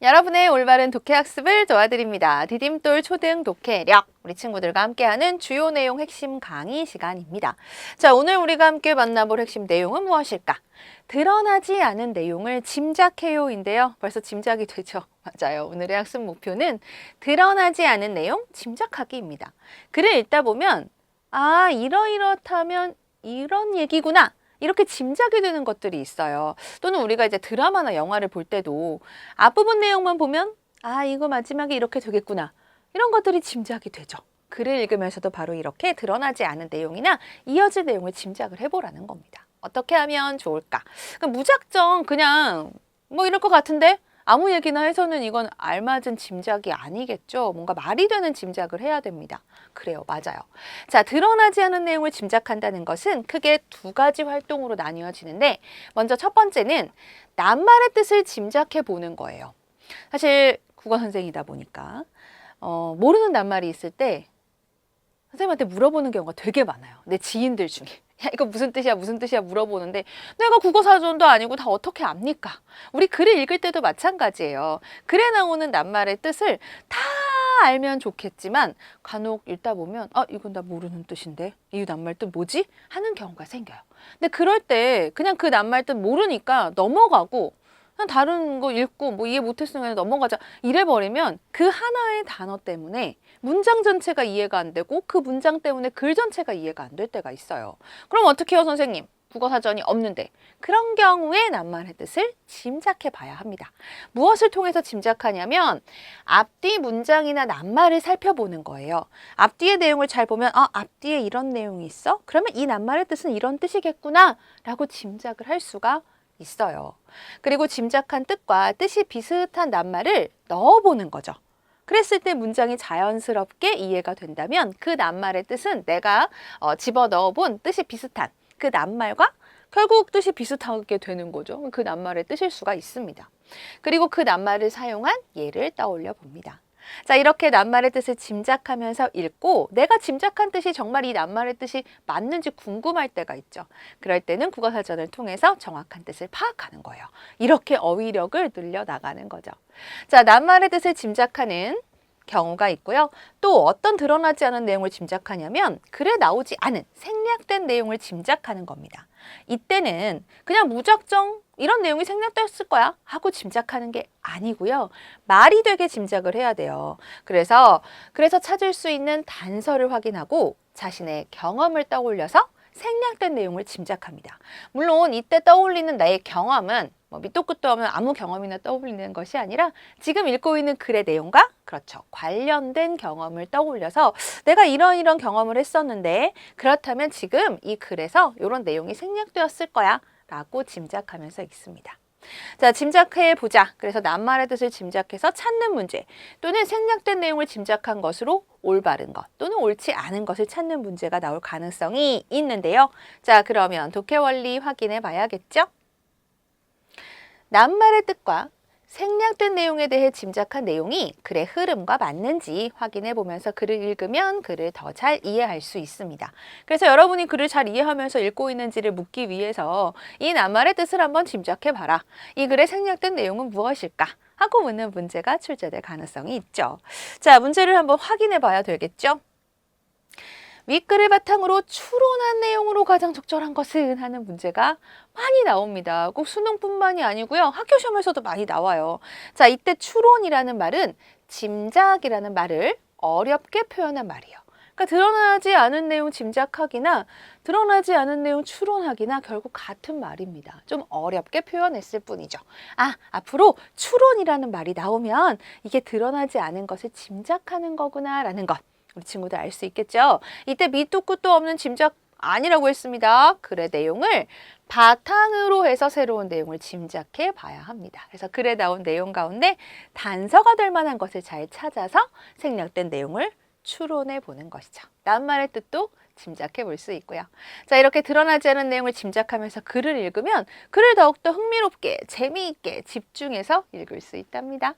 여러분의 올바른 독해학습을 도와드립니다. 디딤돌 초등 독해력, 우리 친구들과 함께하는 주요 내용 핵심 강의 시간입니다. 자, 오늘 우리가 함께 만나볼 핵심 내용은 무엇일까? 드러나지 않은 내용을 짐작해요인데요. 벌써 짐작이 되죠? 맞아요. 오늘의 학습 목표는 드러나지 않은 내용 짐작하기입니다. 글을 읽다 보면 이러이렇다면 이런 얘기구나. 이렇게 짐작이 되는 것들이 있어요. 또는 우리가 이제 드라마나 영화를 볼 때도 앞부분 내용만 보면 이거 마지막에 이렇게 되겠구나. 이런 것들이 짐작이 되죠. 글을 읽으면서도 바로 이렇게 드러나지 않은 내용이나 이어질 내용을 짐작을 해보라는 겁니다. 어떻게 하면 좋을까? 무작정 그냥 뭐 이럴 것 같은데? 아무 얘기나 해서는 이건 알맞은 짐작이 아니겠죠. 뭔가 말이 되는 짐작을 해야 됩니다. 그래요, 맞아요. 자, 드러나지 않은 내용을 짐작한다는 것은 크게 두 가지 활동으로 나뉘어지는데, 먼저 첫 번째는 낱말의 뜻을 짐작해 보는 거예요. 사실 국어 선생이다 보니까 모르는 낱말이 있을 때 선생님한테 물어보는 경우가 되게 많아요. 내 지인들 중에. 야, 이거 무슨 뜻이야, 무슨 뜻이야 물어보는데 내가 국어사전도 아니고 다 어떻게 압니까? 우리 글을 읽을 때도 마찬가지예요. 글에 나오는 낱말의 뜻을 다 알면 좋겠지만 간혹 읽다 보면 이건 나 모르는 뜻인데 이 낱말 뜻 뭐지? 하는 경우가 생겨요. 근데 그럴 때 그냥 그 낱말 뜻 모르니까 넘어가고 그냥 다른 거 읽고 뭐 이해 못했으면 그냥 넘어가자 이래버리면 그 하나의 단어 때문에 문장 전체가 이해가 안 되고 그 문장 때문에 글 전체가 이해가 안 될 때가 있어요. 그럼 어떻게 해요, 선생님? 국어사전이 없는데. 그런 경우에 낱말의 뜻을 짐작해 봐야 합니다. 무엇을 통해서 짐작하냐면 앞뒤 문장이나 낱말을 살펴보는 거예요. 앞뒤의 내용을 잘 보면 앞뒤에 이런 내용이 있어? 그러면 이 낱말의 뜻은 이런 뜻이겠구나 라고 짐작을 할 수가 있어요. 그리고 짐작한 뜻과 뜻이 비슷한 낱말을 넣어보는 거죠. 그랬을 때 문장이 자연스럽게 이해가 된다면 그 낱말의 뜻은 내가 집어넣어 본 뜻이 비슷한 그 낱말과 결국 뜻이 비슷하게 되는 거죠. 그 낱말의 뜻일 수가 있습니다. 그리고 그 낱말을 사용한 예를 떠올려 봅니다. 자, 이렇게 낱말의 뜻을 짐작하면서 읽고 내가 짐작한 뜻이 정말 이 낱말의 뜻이 맞는지 궁금할 때가 있죠. 그럴 때는 국어사전을 통해서 정확한 뜻을 파악하는 거예요. 이렇게 어휘력을 늘려나가는 거죠. 자, 낱말의 뜻을 짐작하는 경우가 있고요. 또 어떤 드러나지 않은 내용을 짐작하냐면 글에 나오지 않은 생략된 내용을 짐작하는 겁니다. 이때는 그냥 무작정 이런 내용이 생략됐을 거야 하고 짐작하는 게 아니고요. 말이 되게 짐작을 해야 돼요. 그래서 찾을 수 있는 단서를 확인하고 자신의 경험을 떠올려서 생략된 내용을 짐작합니다. 물론 이때 떠올리는 나의 경험은 밑도 끝도 없는 아무 경험이나 떠올리는 것이 아니라 지금 읽고 있는 글의 내용과 그렇죠. 관련된 경험을 떠올려서 내가 이런 경험을 했었는데 그렇다면 지금 이 글에서 이런 내용이 생략되었을 거야 라고 짐작하면서 읽습니다. 자, 짐작해 보자. 그래서 낱말의 뜻을 짐작해서 찾는 문제 또는 생략된 내용을 짐작한 것으로 올바른 것 또는 옳지 않은 것을 찾는 문제가 나올 가능성이 있는데요. 자, 그러면 독해 원리 확인해 봐야겠죠? 낱말의 뜻과 생략된 내용에 대해 짐작한 내용이 글의 흐름과 맞는지 확인해 보면서 글을 읽으면 글을 더 잘 이해할 수 있습니다. 그래서 여러분이 글을 잘 이해하면서 읽고 있는지를 묻기 위해서 이 낱말의 뜻을 한번 짐작해 봐라. 이 글의 생략된 내용은 무엇일까? 하고 묻는 문제가 출제될 가능성이 있죠. 자, 문제를 한번 확인해 봐야 되겠죠? 윗글을 바탕으로 추론한 내용으로 가장 적절한 것은 하는 문제가 많이 나옵니다. 꼭 수능뿐만이 아니고요. 학교 시험에서도 많이 나와요. 자, 이때 추론이라는 말은 짐작이라는 말을 어렵게 표현한 말이에요. 그러니까 드러나지 않은 내용 짐작하기나 드러나지 않은 내용 추론하기나 결국 같은 말입니다. 좀 어렵게 표현했을 뿐이죠. 앞으로 추론이라는 말이 나오면 이게 드러나지 않은 것을 짐작하는 거구나 라는 것. 우리 친구들 알 수 있겠죠? 이때 밑도 끝도 없는 짐작 아니라고 했습니다. 글의 내용을 바탕으로 해서 새로운 내용을 짐작해 봐야 합니다. 그래서 글에 나온 내용 가운데 단서가 될 만한 것을 잘 찾아서 생략된 내용을 추론해 보는 것이죠. 낱말의 뜻도 짐작해 볼 수 있고요. 자, 이렇게 드러나지 않은 내용을 짐작하면서 글을 읽으면 글을 더욱더 흥미롭게, 재미있게 집중해서 읽을 수 있답니다.